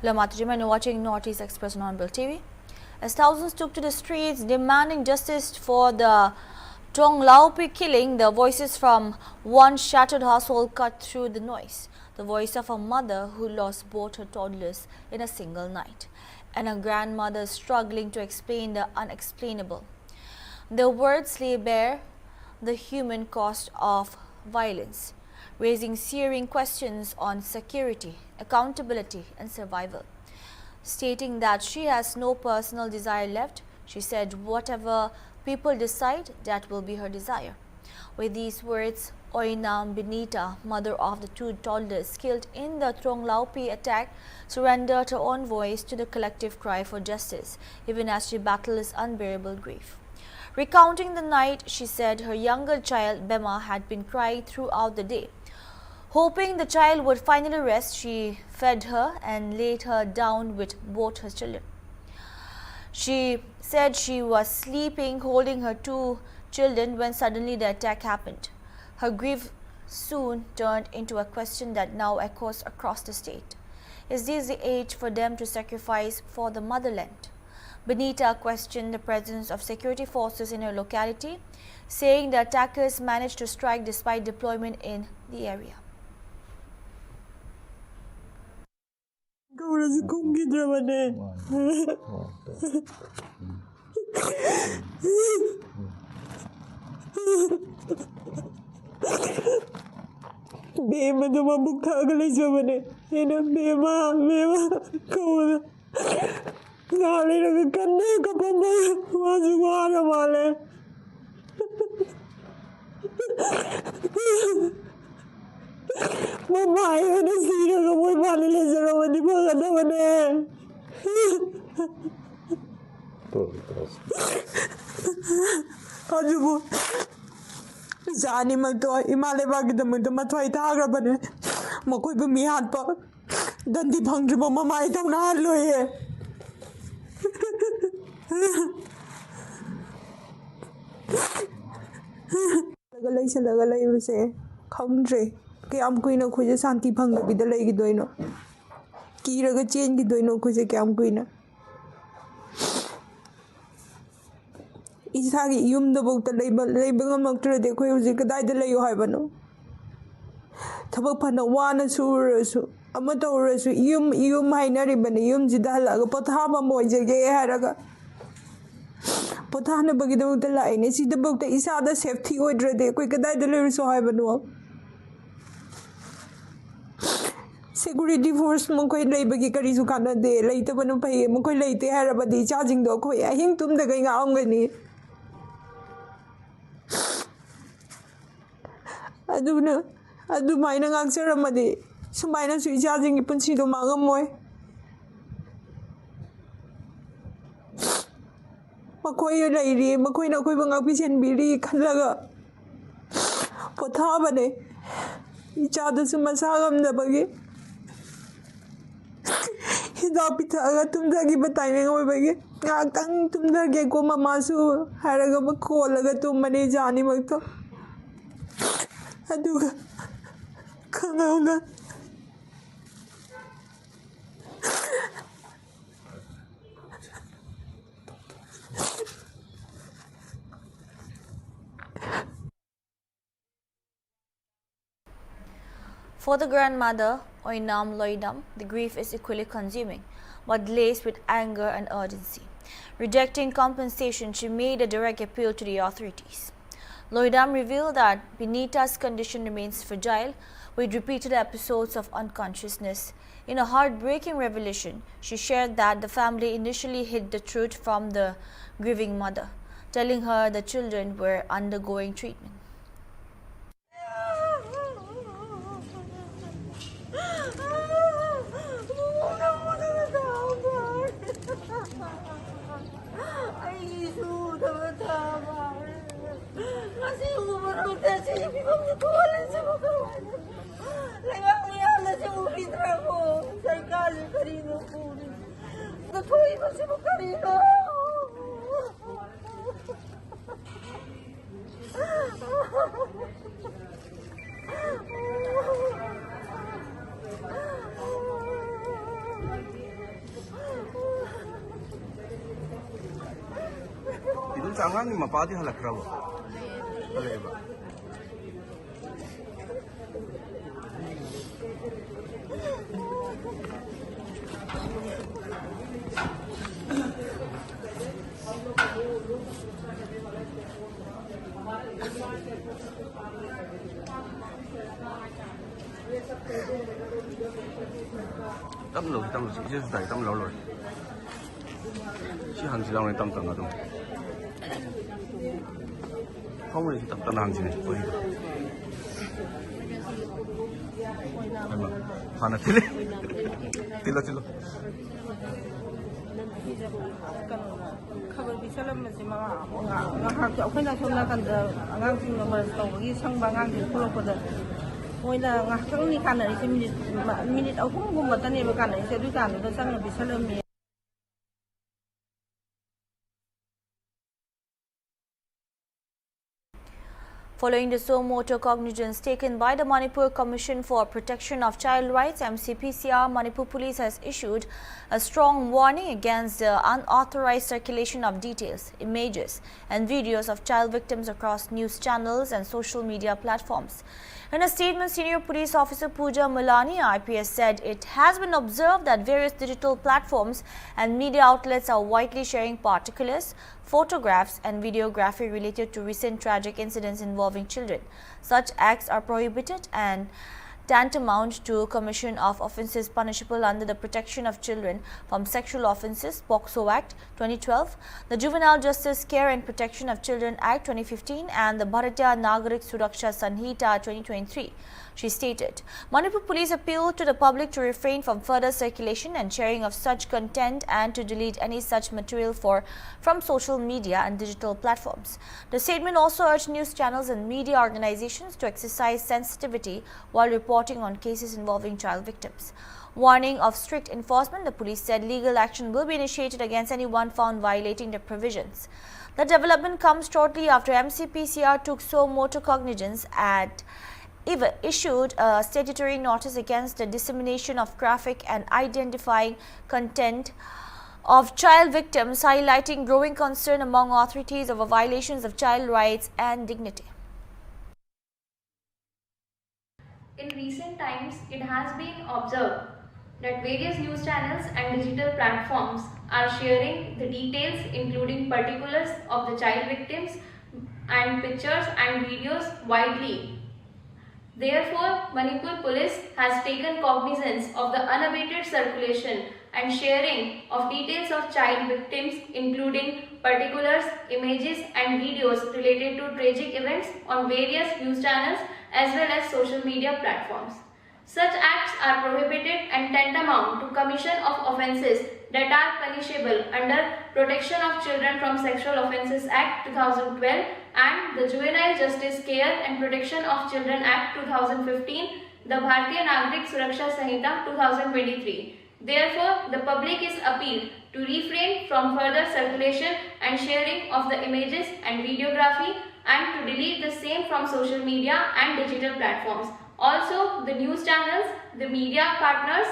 Lamatrijima, and watching Northeast Express on Hornbill TV. As thousands took to the streets demanding justice for the Tong Laopei killing, the voices from one shattered household cut through the noise. The voice of a mother who lost both her toddlers in a single night, and a grandmother struggling to explain the unexplainable. Their words lay bare the human cost of violence, raising searing questions on security, accountability and survival. Stating that she has no personal desire left, she said whatever people decide, that will be her desire. With these words, Oinam Benita, mother of the two toddlers killed in the Tong Laopei attack, surrendered her own voice to the collective cry for justice, even as she battled this unbearable grief. Recounting the night, she said her younger child, Bema, had been crying throughout the day. Hoping the child would finally rest, she fed her and laid her down with both her children. She said she was sleeping, holding her two children, when suddenly the attack happened. Her grief soon turned into a question that now echoes across the state. Is this the age for them to sacrifice for the motherland? Benita questioned the presence of security forces in her locality, saying the attackers managed to strike despite deployment in the area. Bema do mabuk thagalai jabane ena bema kaula gale ra kanne kapama wajugara male mama ena sira ga moi male le jara wadi bhagada bane ajugo Zani magto imale bagda magto mathwai thagra bane makoi bu mi hat pa dandi phangri bo mamai tang na loye lagalai bese khamdre kyam kuina khoje santi phang bi da lei gi doino kiraga chen gi doino khoje kyam kuina Isagi yum the book the label of the Quazy could die the lay haibano. Tabapana one surasu, Amatorasu, yum minary yum zidala, Potama moja gay haraga. Potana bagido the line, is the book that is other safety or dread, quick die the lyrics of haibano. Security force Mokoy labor gikarizu kana de later when pay Mokoy late harabadi charging the Koy, I think tum the going out. Adu maina ngaksara madi sumaina sui charging ipunsi do mangamoy makoy lairi makoy na koy bangak pisen biri khalaga pothabane ichada sumasagam na bagi hida pitaga tumdagi batayne ngoy bagi ngakang tumdagi ko mamasu haraga makolaga tumane jani magto aduga kangauna For the grandmother, Oinam Loidam, the grief is equally consuming, but laced with anger and urgency. Rejecting compensation, she made a direct appeal to the authorities. Loidam revealed that Benita's condition remains fragile, with repeated episodes of unconsciousness. In a heartbreaking revelation, she shared that the family initially hid the truth from the grieving mother, telling her the children were undergoing treatment. angang mapadi halakrawa. Kaleba. Tâm lỗi, chứ phải tâm lỗi rồi. Chứ hàng gì đâu này tâm tầng ở đâu. Không thì tập tầng hàng gì này, quên rồi. Em mà, Hana tili, tila. Khabar bisalam masi mga ngahak ja okhina somna kan da angang sing nomor tawgi sang bangang di pulau pada oina ngahkang ni kana isi minit aku gumatan ni bakana isi du kan da sang bisalam ni. Following the suo motu cognizance taken by the Manipur Commission for Protection of Child Rights, MCPCR, Manipur Police has issued a strong warning against the unauthorized circulation of details, images and videos of child victims across news channels and social media platforms. In a statement, Senior Police Officer Pooja Mulani, IPS, said it has been observed that various digital platforms and media outlets are widely sharing particulars, photographs and videography related to recent tragic incidents involving children. Such acts are prohibited and tantamount to commission of offences punishable under the Protection of Children from Sexual Offences (POCSO) Act 2012, the Juvenile Justice Care and Protection of Children Act 2015 and the Bharatiya Nagarik Suraksha Sanhita 2023. She stated, Manipur Police appealed to the public to refrain from further circulation and sharing of such content and to delete any such material from social media and digital platforms. The statement also urged news channels and media organizations to exercise sensitivity while reporting on cases involving child victims. Warning of strict enforcement, the police said legal action will be initiated against anyone found violating the provisions. The development comes shortly after MCPCR took suo motu cognizance and issued a statutory notice against the dissemination of graphic and identifying content of child victims, highlighting growing concern among authorities over violations of child rights and dignity. In recent times, it has been observed that various news channels and digital platforms are sharing the details including particulars of the child victims and pictures and videos widely. Therefore, Manipur Police has taken cognizance of the unabated circulation and sharing of details of child victims including particulars, images and videos related to tragic events on various news channels as well as social media platforms. Such acts are prohibited and tantamount to commission of offences that are punishable under Protection of Children from Sexual Offences Act 2012 and the Juvenile Justice Care and Protection of Children Act 2015, the Bharatiya Nagarik Suraksha Sanhita 2023. Therefore, the public is appealed to refrain from further circulation and sharing of the images and videography and to delete the same from social media and digital platforms. Also, the news channels, the media partners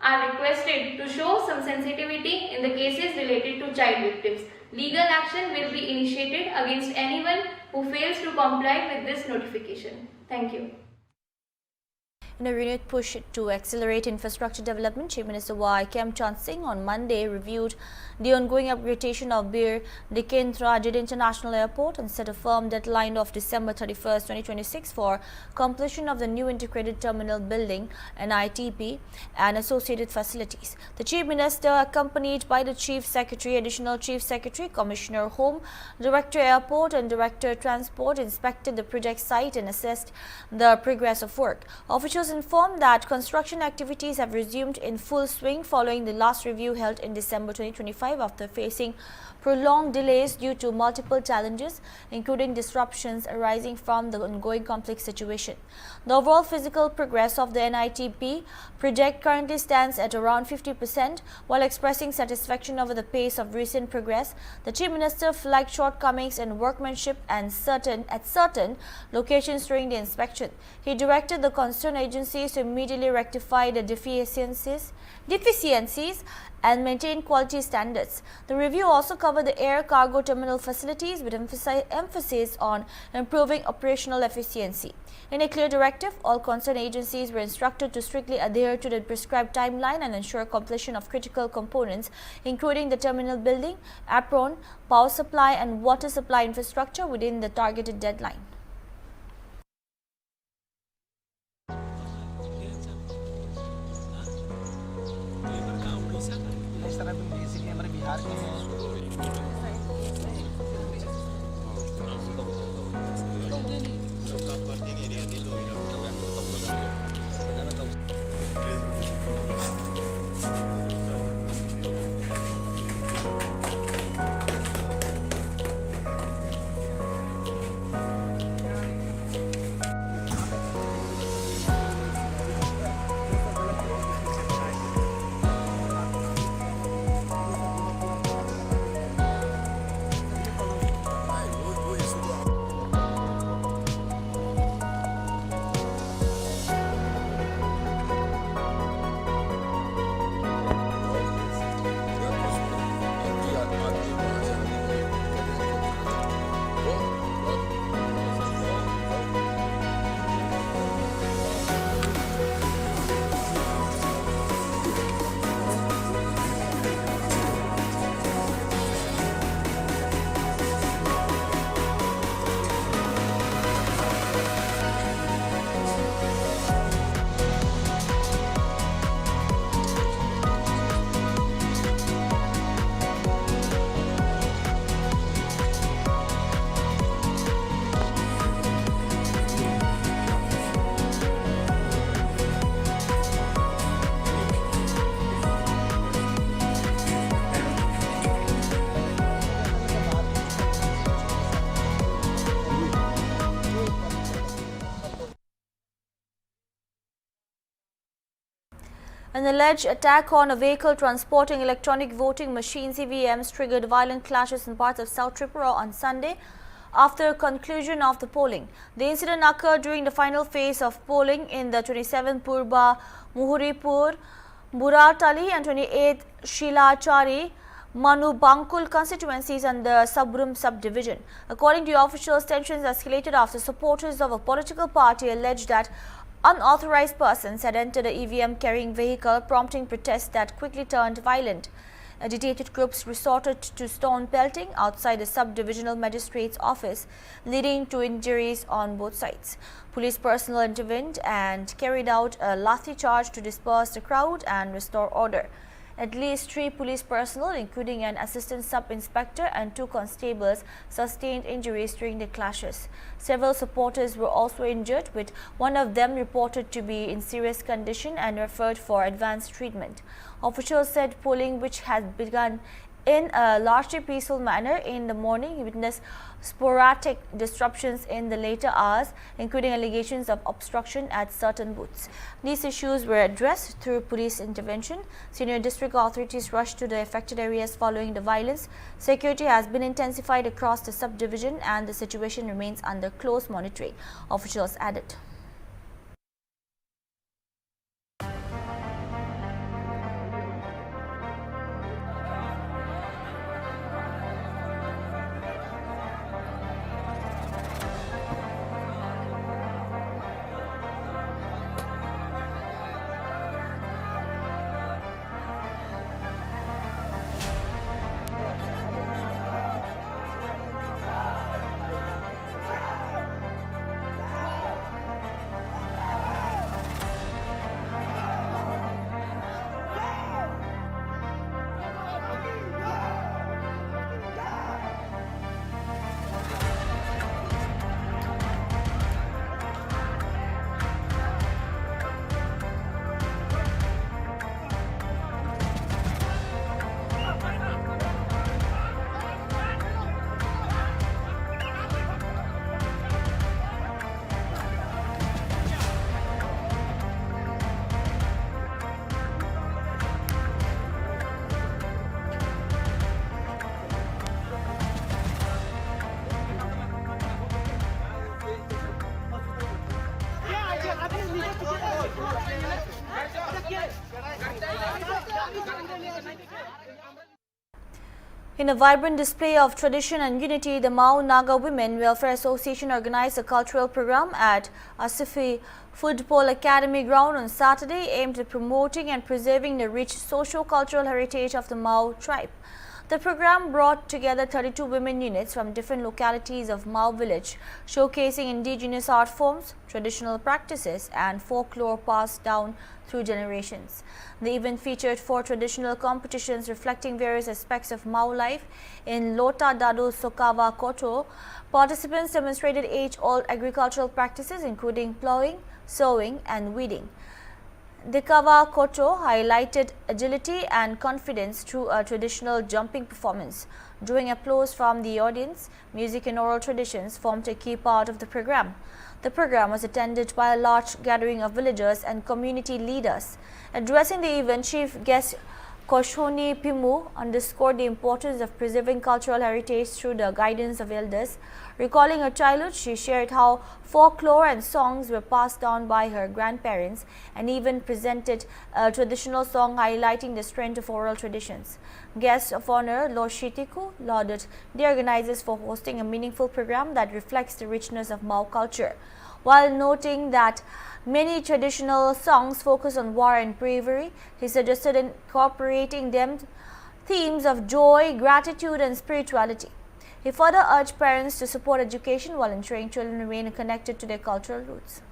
are requested to show some sensitivity in the cases related to child victims. Legal action will be initiated against anyone who fails to comply with this notification. Thank you. In a renewed push to accelerate infrastructure development, Chief Minister Y. Kem Chand Singh on Monday reviewed the ongoing upgradation of Bir Dikendra International Airport and set a firm deadline of December 31st, 2026 for completion of the new integrated terminal building, NITP, and associated facilities. The Chief Minister, accompanied by the Chief Secretary, Additional Chief Secretary, Commissioner Home, Director Airport and Director Transport, inspected the project site and assessed the progress of work. Officials informed that construction activities have resumed in full swing following the last review held in December 2025 after facing prolonged delays due to multiple challenges, including disruptions arising from the ongoing complex situation. The overall physical progress of the NITP project currently stands at around 50%. While expressing satisfaction over the pace of recent progress, the Chief Minister flagged shortcomings in workmanship at certain locations during the inspection. He directed the concerned agency agencies to immediately rectify the deficiencies and maintain quality standards. The review also covered the air cargo terminal facilities with emphasis on improving operational efficiency. In a clear directive, all concerned agencies were instructed to strictly adhere to the prescribed timeline and ensure completion of critical components, including the terminal building, apron, power supply and water supply infrastructure within the targeted deadline. An alleged attack on a vehicle transporting electronic voting machines (EVMs) triggered violent clashes in parts of South Tripura on Sunday after conclusion of the polling. The incident occurred during the final phase of polling in the 27th Purba Muhuripur, Buratali and 28th Shilachari Manu Bankul constituencies and the Sabrum subdivision. According to officials, tensions escalated after supporters of a political party alleged that unauthorized persons had entered a EVM carrying vehicle, prompting protests that quickly turned violent. Agitated groups resorted to stone pelting outside the subdivisional magistrate's office, leading to injuries on both sides. Police personnel intervened and carried out a lathi charge to disperse the crowd and restore order. At least 3 police personnel, including an assistant sub-inspector and 2 constables, sustained injuries during the clashes. Several supporters were also injured, with one of them reported to be in serious condition and referred for advanced treatment. Officials said polling, which had begun in a largely peaceful manner in the morning, witnessed sporadic disruptions in the later hours, including allegations of obstruction at certain booths. These issues were addressed through police intervention. Senior district authorities rushed to the affected areas following the violence. Security has been intensified across the subdivision and the situation remains under close monitoring, officials added. In a vibrant display of tradition and unity, the Mao Naga Women Welfare Association organized a cultural program at Asifi Football Academy ground on Saturday aimed at promoting and preserving the rich socio-cultural heritage of the Mao tribe. The program brought together 32 women units from different localities of Mao village, showcasing indigenous art forms, traditional practices and folklore passed down through generations. The event featured 4 traditional competitions reflecting various aspects of Mao life in Lota Dadu Sokawa Koto. Participants demonstrated age-old agricultural practices including plowing, sowing and weeding. The Kawa Koto highlighted agility and confidence through a traditional jumping performance. Drawing applause from the audience, music and oral traditions formed a key part of the program. The program was attended by a large gathering of villagers and community leaders. Addressing the event, Chief Guest Koshoni Pimu underscored the importance of preserving cultural heritage through the guidance of elders. Recalling her childhood, she shared how folklore and songs were passed down by her grandparents and even presented a traditional song highlighting the strength of oral traditions. Guest of honor Lord Shitiku lauded the organizers for hosting a meaningful program that reflects the richness of Mao culture, while noting that many traditional songs focus on war and bravery. He suggested incorporating them themes of joy, gratitude and spirituality. He further urged parents to support education while ensuring children remain connected to their cultural roots.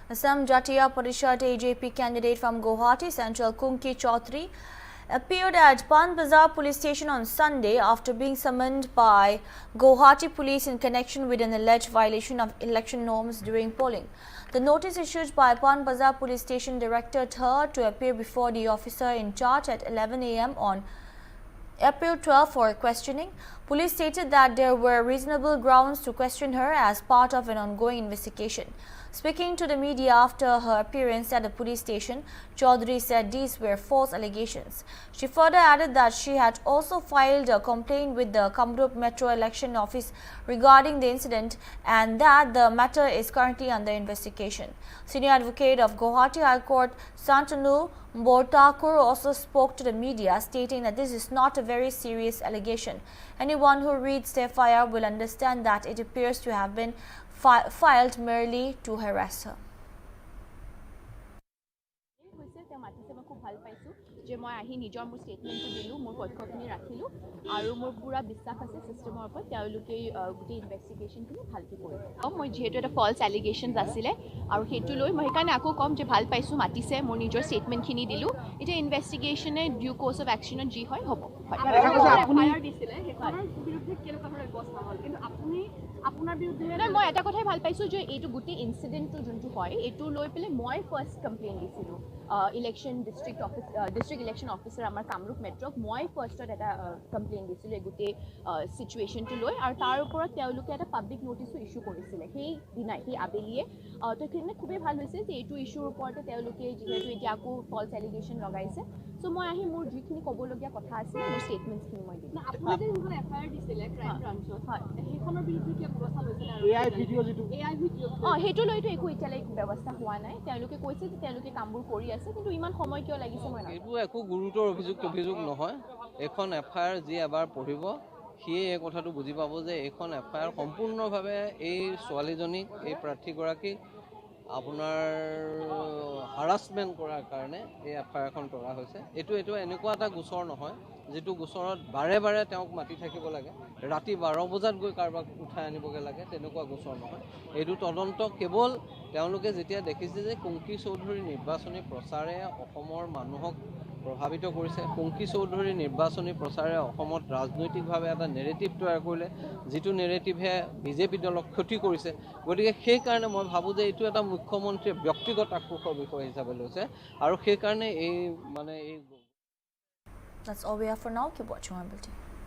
Assam Jatiya Parishad AJP candidate from Guwahati Central Kunki Chaudhary appeared at Pan Bazar police station on Sunday after being summoned by Guwahati police in connection with an alleged violation of election norms during polling. The notice issued by Pan Bazar police station directed her to appear before the officer in charge at 11 a.m. on April 12 for questioning. Police stated that there were reasonable grounds to question her as part of an ongoing investigation. Speaking to the media after her appearance at the police station, Chaudhary said these were false allegations. She further added that she had also filed a complaint with the Kamrup Metro Election Office regarding the incident and that the matter is currently under investigation. Senior advocate of Guwahati High Court, Santanu Bortakur, also spoke to the media, stating that this is not a very serious allegation. Anyone who reads the FIR will understand that it appears to have been filed merely to harass her. যে মই আহি নিজৰ মোৰ ষ্টেটমেণ্টটো দিলোঁ, মোৰ পক্ষখিনি ৰাখিলোঁ আৰু মোৰ পুৰা বিশ্বাস আছে ছিষ্টেমৰ ওপৰত তেওঁলোকে গোটেই ইনভেষ্টিগেশ্যনখিনি ভালকৈ কৰিব। মই যিহেতু এটা ফল্ছ এলিগেশ্যনছ আছিলে আৰু সেইটো লৈ মই সেইকাৰণে আকৌ ক'ম যে ভাল পাইছোঁ, মাতিছে, মোৰ নিজৰ ষ্টেটমেণ্টখিনি দিলোঁ। এতিয়া ইনভেষ্টিগেশ্যনে ডিউ কোৰ্চ অফ একশ্যনত যি হয় হ'ব। মই এটা কথাই ভাল পাইছোঁ যে এইটো গোটেই ইনচিডেণ্টটো যোনটো হয় এইটো লৈ পেলাই মই ফাৰ্ষ্ট কমপ্লেইন দিছিলোঁ ইলেকশ্যন ডিষ্ট্ৰিক্ট ইলেকশ্যন অফিচাৰ আমাৰ কামৰূপ মেট্ৰক মই ফাৰ্ষ্টত এটা কমপ্লেইন দিছিলোঁ এই গোটেই চিটুৱেশ্যনটো লৈ আৰু তাৰ ওপৰত তেওঁলোকে এটা পাব্লিক নটিছো ইছ্যু কৰিছিলে সেই দিনাই সেই আবেলিয়ে। তো সেইখিনি খুবেই ভাল হৈছে যে এইটো ইছ্যুৰ ওপৰতে তেওঁলোকে যিহেতু এতিয়া আকৌ ফল্ছ এলিগেশ্যন লগাইছে। চ' মই আহি মোৰ যিখিনি ক'বলগীয়া কথা আছিলে মোৰ ষ্টেটমেণ্টছখিনি মই দিলোঁ। সেইটো লৈতো একো এতিয়ালৈকে ব্যৱস্থা হোৱা নাই। তেওঁলোকে কৈছে যে তেওঁলোকে কামবোৰ কৰি আছে, কিন্তু ইমান সময় কিয় লাগিছে মই এইটো একো গুৰুতৰ অভিযোগ নহয়। এখন FIR যি এবাৰ পঢ়িব সিয়ে এই কথাটো বুজি পাব যে এইখন FIR সম্পূৰ্ণভাৱে এই ছোৱালীজনীক এই প্ৰাৰ্থীগৰাকীক আপোনাৰ হাৰাছমেণ্ট কৰাৰ কাৰণে এই FIRখন কৰা হৈছে। এইটো এনেকুৱা এটা গোচৰ নহয় যিটো গোচৰত বাৰে বাৰে তেওঁক মাতি থাকিব লাগে, ৰাতি 12 বজাত গৈ কাৰোবাক উঠাই আনিবগৈ লাগে, তেনেকুৱা গোচৰ নহয়। এইটো তদন্ত কেৱল তেওঁলোকে যেতিয়া দেখিছে যে কুংকি চৌধুৰীৰ নিৰ্বাচনী প্ৰচাৰে অসমৰ মানুহক প্ৰভাৱিত কৰিছে, কুংকি চৌধুৰীৰ নিৰ্বাচনী প্ৰচাৰে অসমত ৰাজনৈতিকভাৱে এটা নেৰেটিভ তৈয়াৰ কৰিলে, যিটো নেৰেটিভে বিজেপি দলক ক্ষতি কৰিছে। গতিকে সেইকাৰণে মই ভাবোঁ যে এইটো এটা মুখ্যমন্ত্ৰীয়ে ব্যক্তিগত আক্ৰোশৰ বিষয় হিচাপে লৈছে আৰু সেইকাৰণে এই That's all we have for now. Keep watching Hornbill TV.